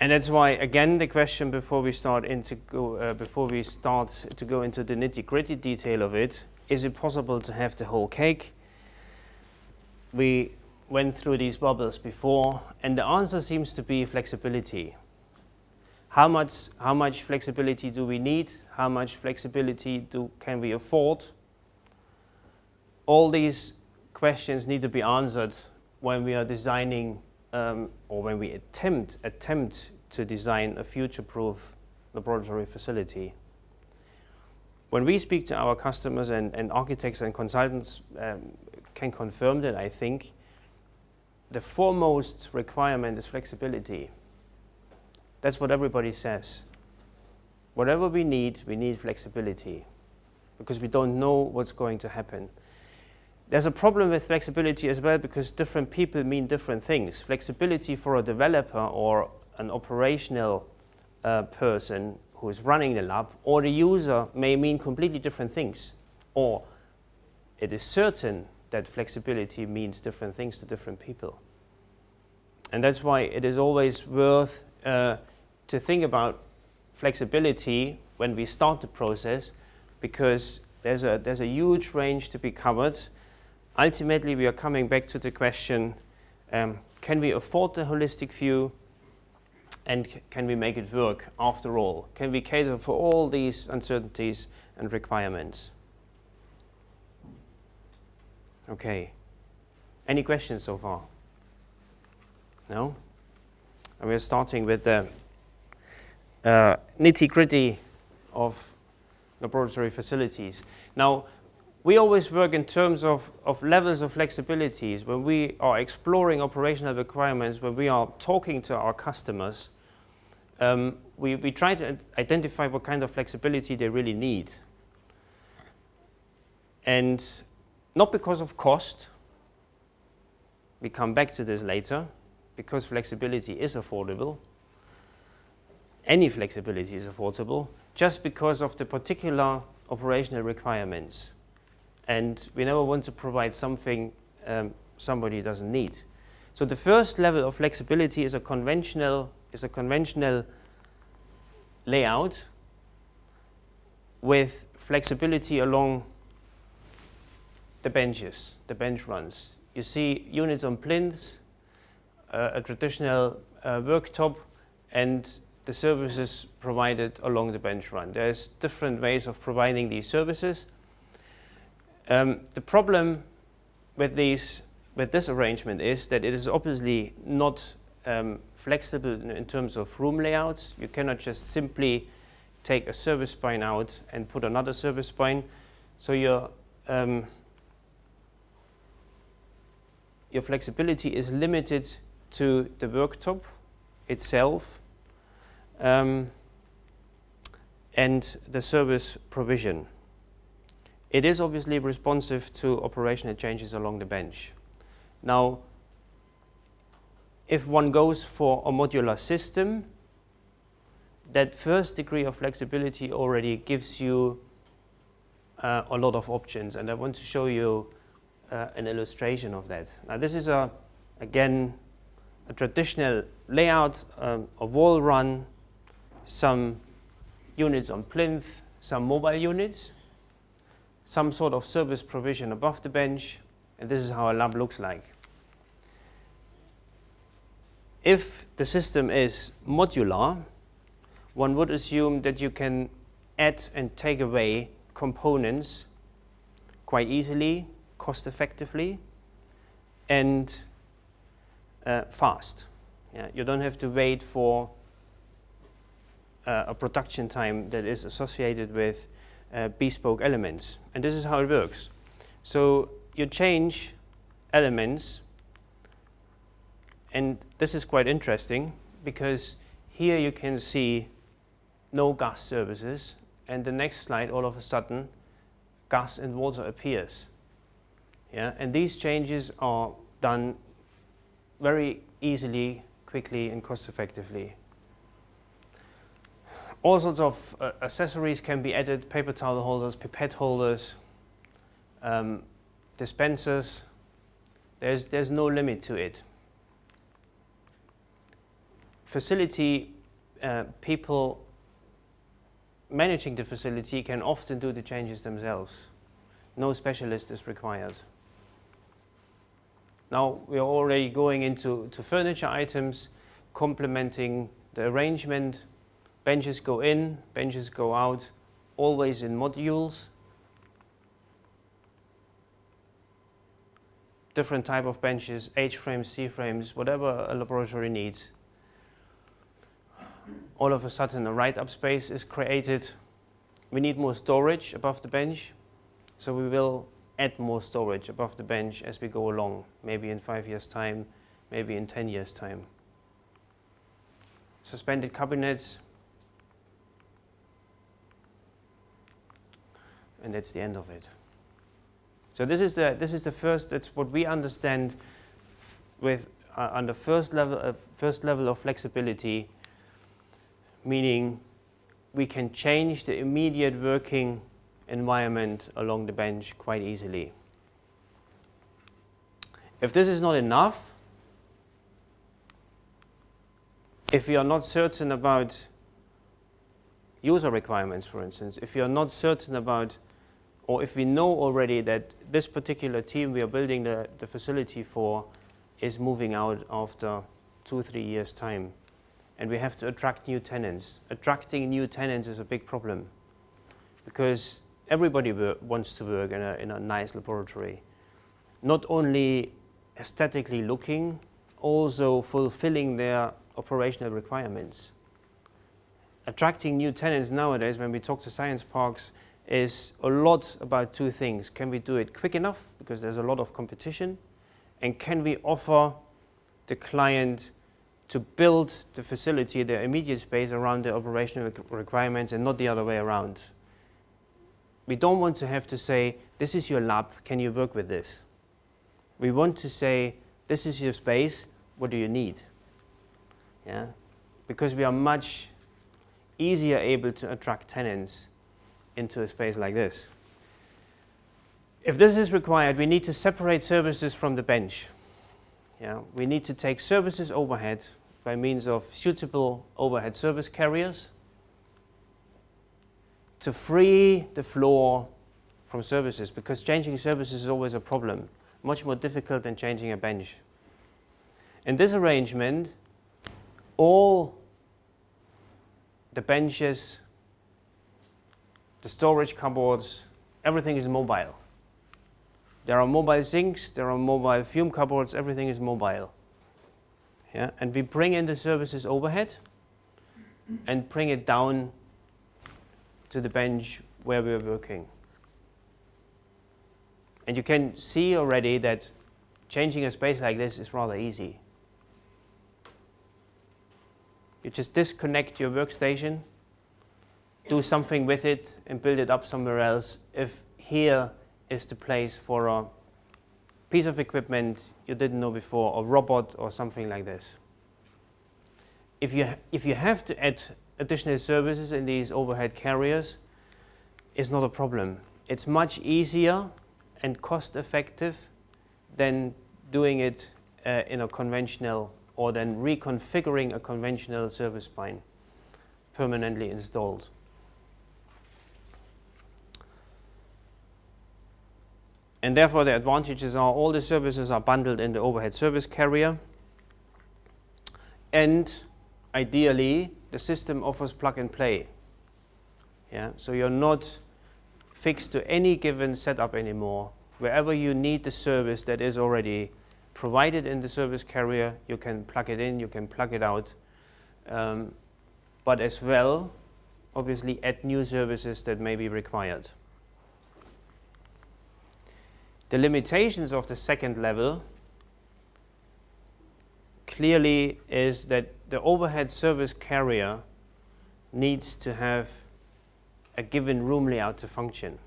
And that's why, again, the question before we start to go into the nitty-gritty detail of it: is it possible to have the whole cake? We went through these bubbles before, and the answer seems to be flexibility. How much flexibility do we need? How much flexibility can we afford? All these questions need to be answered when we are designing or when we attempt to design a future-proof laboratory facility. When we speak to our customers, and architects and consultants can confirm that, I think, the foremost requirement is flexibility. That's what everybody says. Whatever we need flexibility, because we don't know what's going to happen. There's a problem with flexibility as well, because different people mean different things. Flexibility for a developer or an operational person who is running the lab, or the user, may mean completely different things. Or it is certain that flexibility means different things to different people. And that's why it is always worth to think about flexibility when we start the process, because there's a huge range to be covered. Ultimately, we are coming back to the question, can we afford the holistic view, and can we make it work after all? Can we cater for all these uncertainties and requirements? Okay. Any questions so far? No? And we're starting with the nitty-gritty of laboratory facilities. Now, we always work in terms of levels of flexibilities. When we are exploring operational requirements, when we are talking to our customers, we try to identify what kind of flexibility they really need. And not because of cost, we come back to this later, because flexibility is affordable. Any flexibility is affordable, just because of the particular operational requirements. And we never want to provide something somebody doesn't need. So the first level of flexibility is a conventional layout with flexibility along the benches, the bench runs. You see units on plinths, a traditional worktop, and the services provided along the bench run. There's different ways of providing these services. The problem with this arrangement is that it is obviously not flexible in terms of room layouts. You cannot just simply take a service spine out and put another service spine. So your flexibility is limited to the worktop itself and the service provision. It is obviously responsive to operational changes along the bench. Now, if one goes for a modular system, that first degree of flexibility already gives you a lot of options, and I want to show you an illustration of that. Now, this is again a traditional layout, a wall run, some units on plinth, some mobile units, some sort of service provision above the bench, and this is how a lab looks like. If the system is modular, one would assume that you can add and take away components quite easily, cost effectively, and fast. Yeah, you don't have to wait for a production time that is associated with bespoke elements. And this is how it works. So you change elements, and this is quite interesting, because here you can see no gas services, and the next slide, all of a sudden, gas and water appears. Yeah, and these changes are done very easily, quickly, and cost-effectively. All sorts of accessories can be added: paper towel holders, pipette holders, dispensers. There's no limit to it. facility people managing the facility can often do the changes themselves. No specialist is required. Now we are already going into furniture items, complementing the arrangement. Benches go in, benches go out, always in modules. Different type of benches, H-frames, C-frames, whatever a laboratory needs. All of a sudden a write-up space is created. We need more storage above the bench, so we will add more storage above the bench as we go along, maybe in 5 years' time, maybe in 10 years' time. Suspended cabinets, and that's the end of it. So this is the first. That's what we understand with on the first level of flexibility, meaning we can change the immediate working environment along the bench quite easily. If this is not enough, if we are not certain about user requirements, for instance, if you are not certain about, or if we know already that this particular team we are building the facility for is moving out after 2-3 years' time, and we have to attract new tenants. Attracting new tenants is a big problem, because everybody wants to work in a nice laboratory. Not only aesthetically looking, also fulfilling their operational requirements. Attracting new tenants nowadays, when we talk to science parks, is a lot about two things. Can we do it quick enough, because there's a lot of competition, and can we offer the client to build the facility, their immediate space, around the operational requirements and not the other way around. We don't want to have to say, this is your lab, can you work with this? We want to say, this is your space, what do you need? Yeah? Because we are much easier able to attract tenants into a space like this. If this is required, we need to separate services from the bench. Yeah? We need to take services overhead by means of suitable overhead service carriers to free the floor from services, because changing services is always a problem, much more difficult than changing a bench. In this arrangement, all the benches, the storage cupboards, everything is mobile. There are mobile sinks, there are mobile fume cupboards, everything is mobile. Yeah? And we bring in the services overhead and bring it down to the bench where we're working. And you can see already that changing a space like this is rather easy. You just disconnect your workstation, do something with it, and build it up somewhere else. If here is the place for a piece of equipment you didn't know before, a robot or something like this. If you have to add additional services in these overhead carriers, it's not a problem. It's much easier and cost effective than doing it in a conventional, or then reconfiguring a conventional service spine permanently installed. And therefore the advantages are all the services are bundled in the overhead service carrier, and ideally the system offers plug and play. Yeah? So you're not fixed to any given setup anymore. Wherever you need the service that is already provided in the service carrier, you can plug it in, you can plug it out, but as well obviously add new services that may be required. The limitations of the second level clearly is that the overhead service carrier needs to have a given room layout to function.